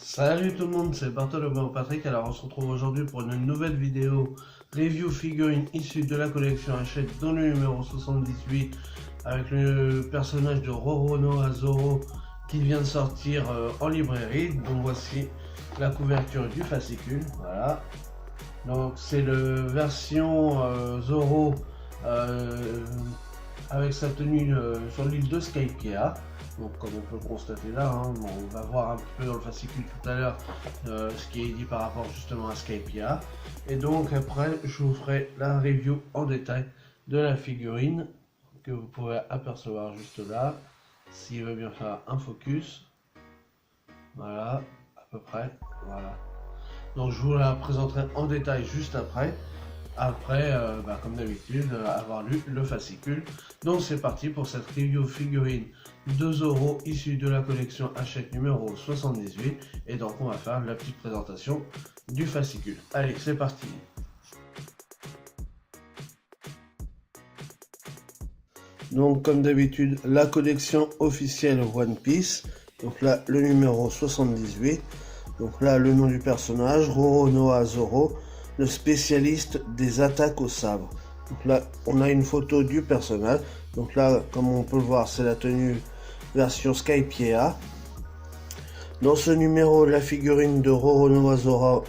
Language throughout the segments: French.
Salut tout le monde, c'est Bartholomew Patrick. Alors on se retrouve aujourd'hui pour une nouvelle vidéo review figurine issue de la collection Hachette dans le numéro 78 avec le personnage de Roronoa Zoro qui vient de sortir en librairie. Donc voici la couverture du fascicule, voilà. Donc c'est la version Zoro avec sa tenue sur l'île de Skypiea. Donc comme on peut le constater là, bon, on va voir un peu dans le fascicule tout à l'heure ce qui est dit par rapport justement à Skypiea. Et donc après je vous ferai la review en détail de la figurine que vous pouvez apercevoir juste là. S'il veut bien faire un focus. Voilà, à peu près. Voilà. Donc je vous la présenterai en détail juste après. Après, comme d'habitude, avoir lu le fascicule. Donc c'est parti pour cette review figurine de Zoro issue de la collection Hachette numéro 78. Et donc on va faire la petite présentation du fascicule. Allez, c'est parti. Donc comme d'habitude, la collection officielle One Piece. Donc là, le numéro 78. Donc là, le nom du personnage, Roronoa Zoro, le spécialiste des attaques au sabre. Donc là, on a une photo du personnage. Donc là, comme on peut le voir, c'est la tenue version Skypiea. Dans ce numéro, la figurine de Roronoa Zoro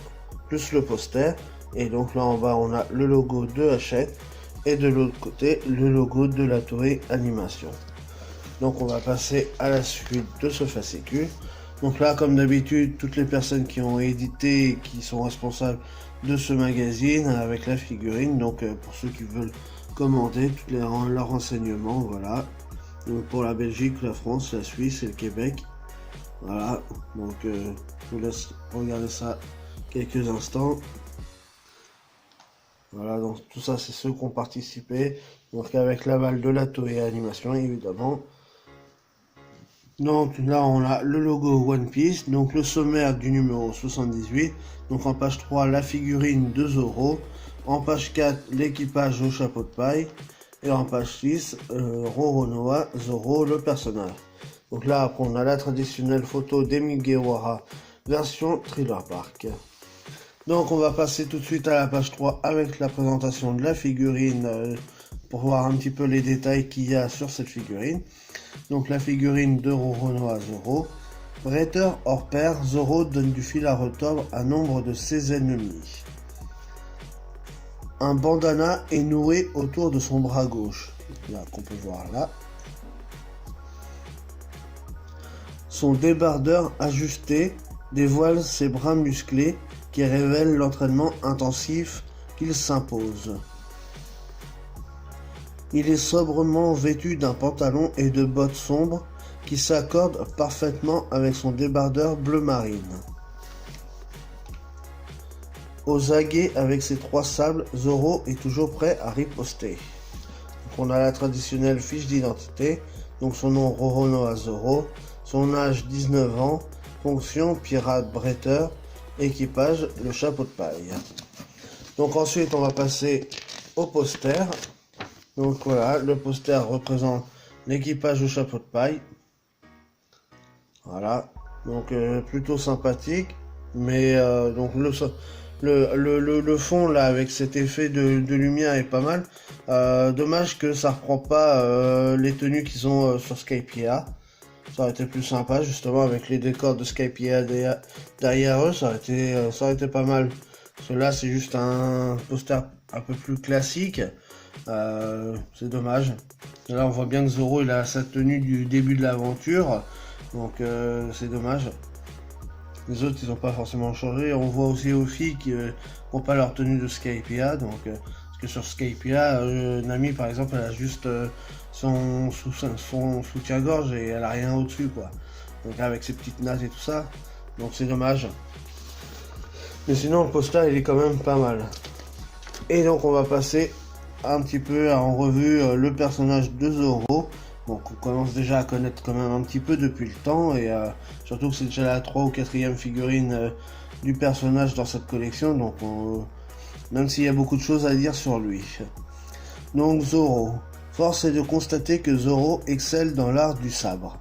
plus le poster. Et donc là en bas, on a le logo de Hachette. Et de l'autre côté, le logo de la Toei Animation. Donc on va passer à la suite de ce fascicule. Donc là, comme d'habitude, toutes les personnes qui ont édité et qui sont responsables de ce magazine avec la figurine. Donc pour ceux qui veulent commander, tous leurs renseignements, voilà. Donc pour la Belgique, la France, la Suisse et le Québec. Voilà, donc je vous laisse regarder ça quelques instants. Voilà, donc tout ça, c'est ceux qui ont participé. Donc avec l'aval de la Toei Animation, évidemment. Donc là on a le logo One Piece, donc le sommaire du numéro 78, donc en page 3 la figurine de Zoro, en page 4 l'équipage au chapeau de paille, et en page 6 Roronoa Zoro le personnage. Donc là après on a la traditionnelle photo d'Emigiwara version Thriller Bark. Donc on va passer tout de suite à la page 3 avec la présentation de la figurine pour voir un petit peu les détails qu'il y a sur cette figurine. Donc la figurine de Roronoa Zoro. Bretteur hors pair, Zoro donne du fil à retordre à nombre de ses ennemis. Un bandana est noué autour de son bras gauche, là qu'on peut voir là. Son débardeur ajusté dévoile ses bras musclés qui révèlent l'entraînement intensif qu'il s'impose. Il est sobrement vêtu d'un pantalon et de bottes sombres qui s'accordent parfaitement avec son débardeur bleu marine. Aux aguets avec ses 3 sables, Zoro est toujours prêt à riposter. Donc on a la traditionnelle fiche d'identité, donc son nom Roronoa Zoro, son âge 19 ans, fonction pirate bretteur, équipage le chapeau de paille. Donc ensuite on va passer au poster. Donc voilà, le poster représente l'équipage au chapeau de paille. Voilà, donc plutôt sympathique. Mais donc le fond là avec cet effet de lumière est pas mal. Dommage que ça reprend pas les tenues qu'ils ont sur Skypiea. Ça aurait été plus sympa justement avec les décors de Skypiea derrière eux. Ça aurait été pas mal. Parce que là c'est juste un poster un peu plus classique. C'est dommage. Là on voit bien que Zoro il a sa tenue du début de l'aventure, donc c'est dommage. Les autres ils n'ont pas forcément changé. On voit aussi aux filles qui n'ont pas leur tenue de Skypiea, donc parce que sur Skypiea, Nami par exemple elle a juste son soutien-gorge et elle a rien au-dessus quoi. Donc là, avec ses petites nattes et tout ça, donc c'est dommage. Mais sinon le poster il est quand même pas mal. Et donc on va passer un petit peu en revue le personnage de Zoro. Donc on commence déjà à connaître quand même un petit peu depuis le temps et surtout que c'est déjà la 3 ou 4e figurine du personnage dans cette collection, donc même s'il y a beaucoup de choses à dire sur lui. Donc Zoro. Force est de constater que Zoro excelle dans l'art du sabre.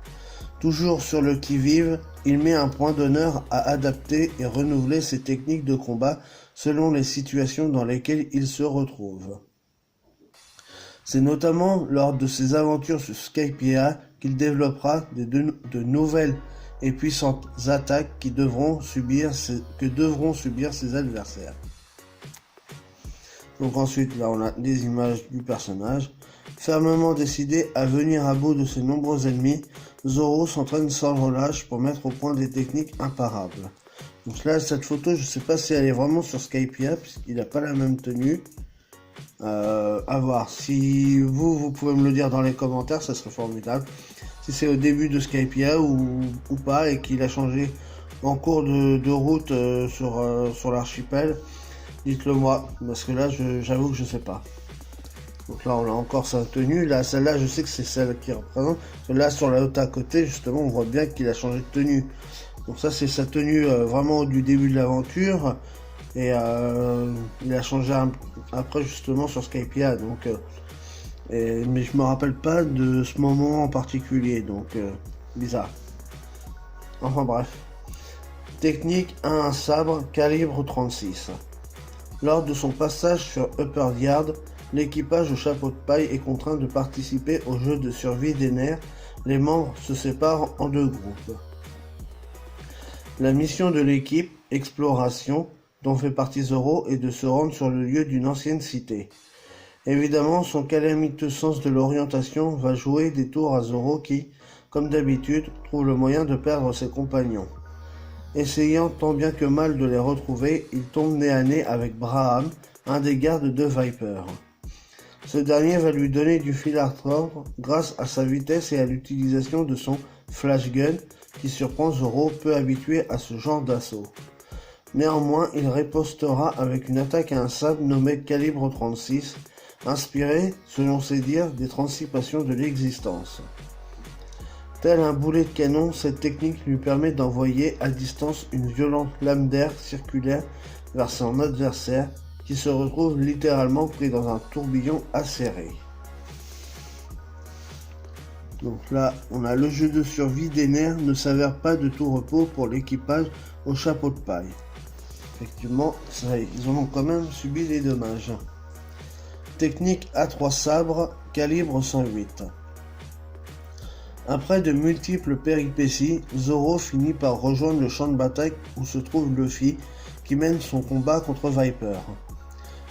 Toujours sur le qui-vive, il met un point d'honneur à adapter et renouveler ses techniques de combat selon les situations dans lesquelles il se retrouve. C'est notamment lors de ses aventures sur Skypiea qu'il développera de nouvelles et puissantes attaques que devront subir ses adversaires. Donc ensuite, là on a des images du personnage. Fermement décidé à venir à bout de ses nombreux ennemis, Zoro s'entraîne sans relâche pour mettre au point des techniques imparables. Donc là, cette photo, je sais pas si elle est vraiment sur Skypiea, puisqu'il n'a pas la même tenue. À voir. Si vous pouvez me le dire dans les commentaires, ça serait formidable. Si c'est au début de Skypiea ou pas, et qu'il a changé en cours de route sur l'archipel, dites-le moi, parce que là, j'avoue que je sais pas. Donc là, on a encore sa tenue. Là, celle-là, je sais que c'est celle qui représente. Là, sur la haute à côté, justement, on voit bien qu'il a changé de tenue. Donc ça, c'est sa tenue vraiment du début de l'aventure. Et il a changé après, justement, sur Skypiea. Donc, mais je me rappelle pas de ce moment en particulier. Donc, bizarre. Enfin, bref. Technique 1 sabre, calibre 36. Lors de son passage sur Upper Yard, l'équipage au chapeau de paille est contraint de participer au jeu de survie des nerfs. Les membres se séparent en deux groupes. La mission de l'équipe, exploration, dont fait partie Zoro, est de se rendre sur le lieu d'une ancienne cité. Évidemment, son calamiteux sens de l'orientation va jouer des tours à Zoro qui, comme d'habitude, trouve le moyen de perdre ses compagnons. Essayant tant bien que mal de les retrouver, il tombe nez à nez avec Braham, un des gardes de Viper. Ce dernier va lui donner du fil à retordre grâce à sa vitesse et à l'utilisation de son flash gun qui surprend Zoro, peu habitué à ce genre d'assaut. Néanmoins, il ripostera avec une attaque à un sabre nommé calibre 36, inspiré, selon ses dires, des 36 passions de l'existence. Tel un boulet de canon, cette technique lui permet d'envoyer à distance une violente lame d'air circulaire vers son adversaire, qui se retrouve littéralement pris dans un tourbillon acéré. Donc là, on a le jeu de survie des nerfs ne s'avère pas de tout repos pour l'équipage au chapeau de paille. Effectivement, ils en ont quand même subi des dommages. Technique A3 sabre, calibre 108. Après de multiples péripéties, Zoro finit par rejoindre le champ de bataille où se trouve Luffy, qui mène son combat contre Viper.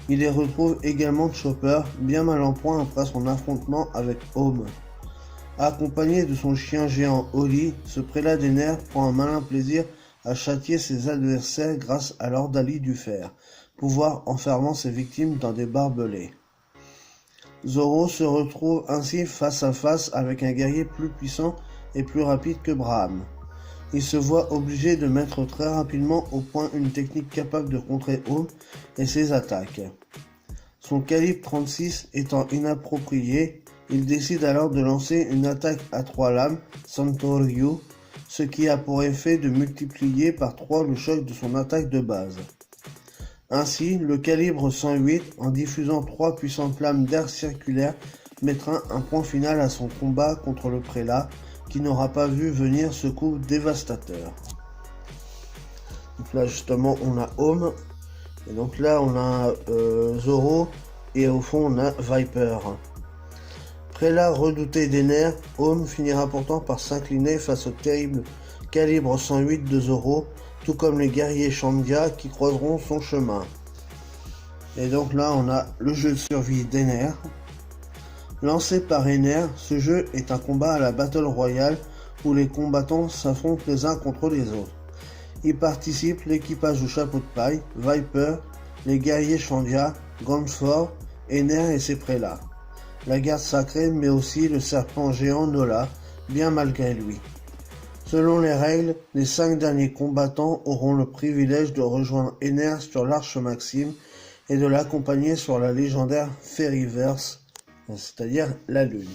Il y retrouve également Chopper, bien mal en point après son affrontement avec Home. Accompagné de son chien géant Oli, ce prélat des nerfs prend un malin plaisir à châtier ses adversaires grâce à l'ordalie du fer, pouvoir enfermant ses victimes dans des barbelés. Zoro se retrouve ainsi face à face avec un guerrier plus puissant et plus rapide que Braham. Il se voit obligé de mettre très rapidement au point une technique capable de contrer Home et ses attaques. Son calibre 36 étant inapproprié, il décide alors de lancer une attaque à 3 lames, Santoryu, ce qui a pour effet de multiplier par 3 le choc de son attaque de base. Ainsi, le calibre 108, en diffusant 3 puissantes lames d'air circulaire, mettra un point final à son combat contre le prélat, qui n'aura pas vu venir ce coup dévastateur. Donc là justement on a Home, et donc là on a Zoro, et au fond on a Viper. Prélat redouté des nerfs, Home finira pourtant par s'incliner face au terrible calibre 108 de Zoro, tout comme les guerriers Shandia qui croiseront son chemin. Et donc là on a le jeu de survie d'Ener. Lancé par Ener, ce jeu est un combat à la Battle Royale où les combattants s'affrontent les uns contre les autres. Y participent l'équipage au chapeau de paille, Viper, les guerriers Shandia, Gunford, Ener et ses prélats. La garde sacrée mais aussi le serpent géant Nola, bien malgré lui. Selon les règles, les 5 derniers combattants auront le privilège de rejoindre Ener sur l'Arche Maxime et de l'accompagner sur la légendaire Fairyverse, c'est-à-dire la Lune.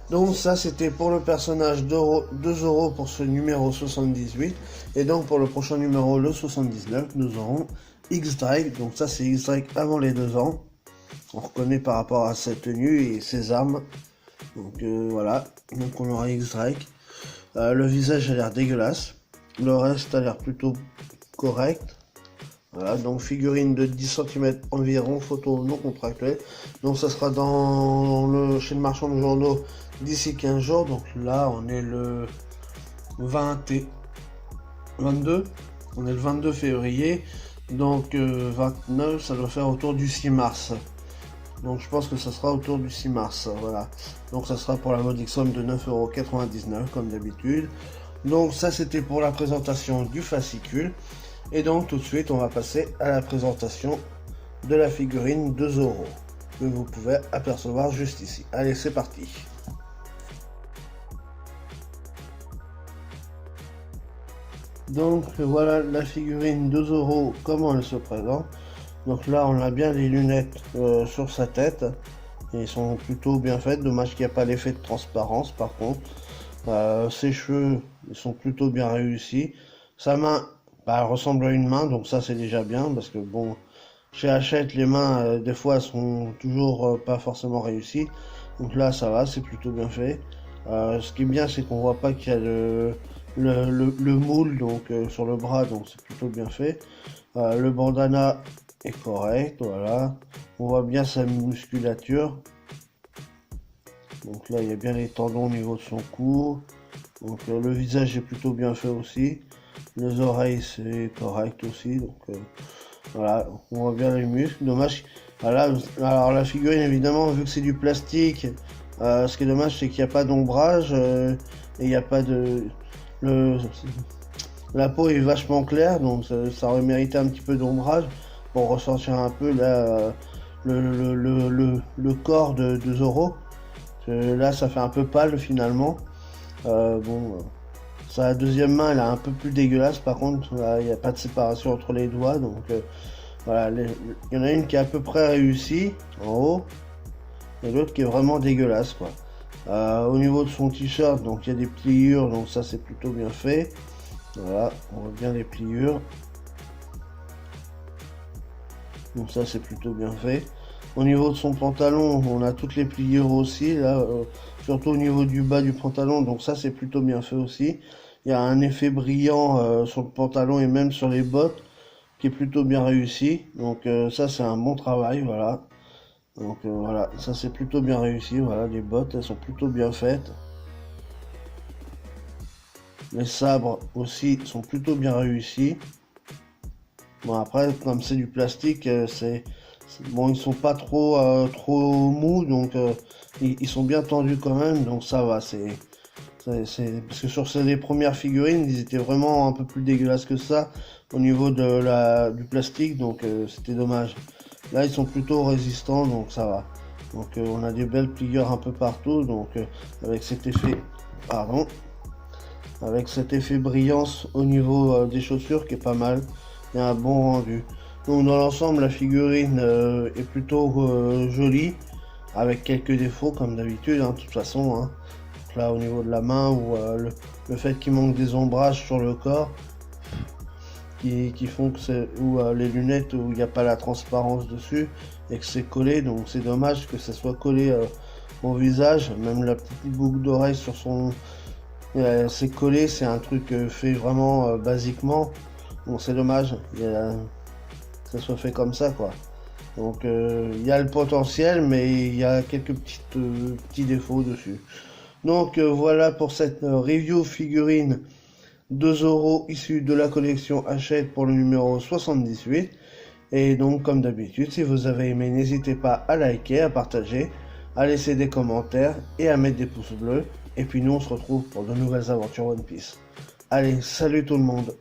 Donc ça c'était pour le personnage de Zoro pour ce numéro 78, et donc pour le prochain numéro, le 79, nous aurons X-Drake, donc ça c'est X-Drake avant les 2 ans, on reconnaît par rapport à sa tenue et ses armes, donc voilà, donc on aura X-Drake. Le visage a l'air dégueulasse. Le reste a l'air plutôt correct. Voilà, donc figurine de 10 cm environ, photo non contractuelle. Donc ça sera chez le marchand de journaux d'ici 15 jours. Donc là, on est le 22. On est le 22 février. Donc 29, ça doit faire autour du 6 mars. Donc je pense que ça sera autour du 6 mars. Voilà. Donc ça sera pour la modique somme de 9,99 € comme d'habitude. Donc ça c'était pour la présentation du fascicule. Et donc tout de suite on va passer à la présentation de la figurine 2 € que vous pouvez apercevoir juste ici. Allez, c'est parti. Donc voilà la figurine 2 € comment elle se présente. Donc là on a bien les lunettes sur sa tête. Et ils sont plutôt bien faites. Dommage qu'il n'y a pas l'effet de transparence par contre. Ses cheveux ils sont plutôt bien réussis. Sa main elle ressemble à une main, donc ça c'est déjà bien, parce que bon, chez Hachette, les mains, des fois, sont toujours pas forcément réussies. Donc là, ça va, c'est plutôt bien fait. Ce qui est bien, c'est qu'on voit pas qu'il y a le moule donc, sur le bras, donc c'est plutôt bien fait. Le bandana est correct, voilà. On voit bien sa musculature. Donc là, il y a bien les tendons au niveau de son cou. Donc le visage est plutôt bien fait aussi. Les oreilles c'est correct aussi, donc voilà, on voit bien les muscles. Dommage, voilà, alors la figurine évidemment vu que c'est du plastique, ce qui est dommage c'est qu'il n'y a pas d'ombrage et il n'y a pas de... la peau est vachement claire, donc ça aurait mérité un petit peu d'ombrage pour ressentir un peu là, le corps de Zoro. Là ça fait un peu pâle finalement. Bon... Sa deuxième main, elle est un peu plus dégueulasse. Par contre, il n'y a pas de séparation entre les doigts. Donc, voilà. Il y en a une qui est à peu près réussie, en haut. Et l'autre qui est vraiment dégueulasse, quoi. Au niveau de son t-shirt, donc il y a des pliures. Donc ça, c'est plutôt bien fait. Voilà, on voit bien les pliures. Donc ça, c'est plutôt bien fait. Au niveau de son pantalon, on a toutes les pliures aussi. Là, surtout au niveau du bas du pantalon. Donc ça, c'est plutôt bien fait aussi. Il y a un effet brillant sur le pantalon et même sur les bottes qui est plutôt bien réussi. Donc ça c'est un bon travail, voilà. Donc voilà, ça c'est plutôt bien réussi. Voilà, les bottes elles sont plutôt bien faites. Les sabres aussi sont plutôt bien réussis. Bon après comme c'est du plastique, bon ils sont pas trop mous donc ils sont bien tendus quand même donc ça va parce que sur les premières figurines, ils étaient vraiment un peu plus dégueulasses que ça au niveau du plastique, donc c'était dommage. Là, ils sont plutôt résistants, donc ça va. Donc on a des belles pliures un peu partout, donc avec cet effet, avec cet effet brillance au niveau des chaussures qui est pas mal. Il y a un bon rendu. Donc dans l'ensemble, la figurine est plutôt jolie, avec quelques défauts comme d'habitude, de toute façon. Hein. Là au niveau de la main ou le fait qu'il manque des ombrages sur le corps qui font que les lunettes où il n'y a pas la transparence dessus et que c'est collé, donc c'est dommage que ça soit collé au visage. Même la petite boucle d'oreille sur son c'est collé, c'est un truc fait vraiment basiquement, bon c'est dommage que ça soit fait comme ça quoi. Donc il y a le potentiel mais il y a quelques petits défauts dessus. Donc voilà pour cette review figurine 2 € issue de la collection Hachette pour le numéro 78. Et donc comme d'habitude, si vous avez aimé, n'hésitez pas à liker, à partager, à laisser des commentaires et à mettre des pouces bleus. Et puis nous on se retrouve pour de nouvelles aventures One Piece. Allez, salut tout le monde!